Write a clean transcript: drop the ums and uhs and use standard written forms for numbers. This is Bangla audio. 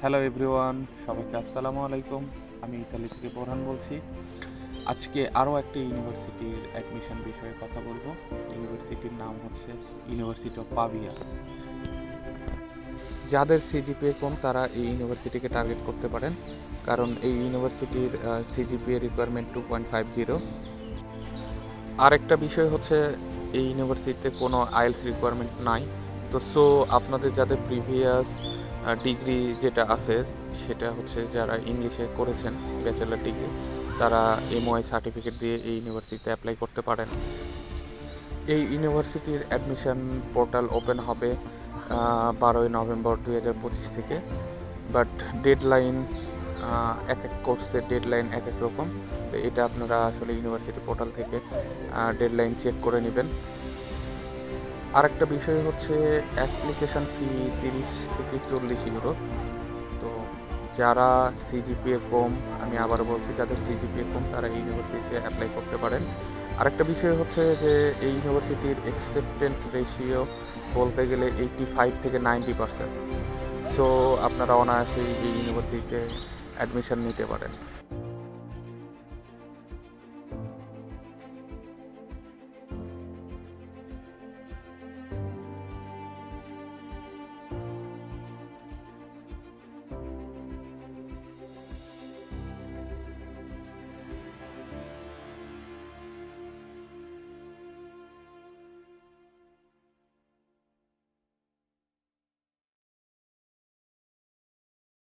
হ্যালো এভরিওয়ান, সবাইকে আসসালামু আলাইকুম। আমি ইতালি থেকে বোরহান বলছি। আজকে আরও একটি ইউনিভার্সিটির অ্যাডমিশন বিষয়ে কথা বলবো। ইউনিভার্সিটির নাম হচ্ছে ইউনিভার্সিটি অফ পাভিয়া। যাদের সিজিপিএ কম তারা এই ইউনিভার্সিটিকে টার্গেট করতে পারেন, কারণ এই ইউনিভার্সিটির সিজিপিএ রিকোয়ারমেন্ট 2.50। আরেকটা বিষয় হচ্ছে এই ইউনিভার্সিটিতে কোনো আইএলস রিকোয়ারমেন্ট নাই। তো আপনাদের যাদের প্রিভিয়াস ডিগ্রি যেটা আছে সেটা হচ্ছে যারা ইংলিশে করেছেন ব্যাচেলার ডিগ্রি, তারা এমওআই সার্টিফিকেট দিয়ে এই ইউনিভার্সিটিতে অ্যাপ্লাই করতে পারেন। এই ইউনিভার্সিটির অ্যাডমিশন পোর্টাল ওপেন হবে 12ই নভেম্বর 2025 থেকে। বাট ডেডলাইন এক এক কোর্সের ডেডলাইন এক এক রকম। তো এটা আপনারা আসলে ইউনিভার্সিটি পোর্টাল থেকে ডেডলাইন চেক করে নেবেন। আরেকটা বিষয় হচ্ছে অ্যাপ্লিকেশন ফি 30 থেকে 40 ইউরো। তো যারা সিজিপিএ কম, আমি আবারও বলছি, যাদের সিজিপিএ কম তারা ইউনিভার্সিটিতে অ্যাপ্লাই করতে পারেন। আরেকটা বিষয় হচ্ছে যে এই ইউনিভার্সিটির অ্যাকসেপ্টেন্স রেশিও বলতে গেলে 85 থেকে 90%। সো আপনারা অনায়াসেই এই ইউনিভার্সিটিতে অ্যাডমিশন নিতে পারেন।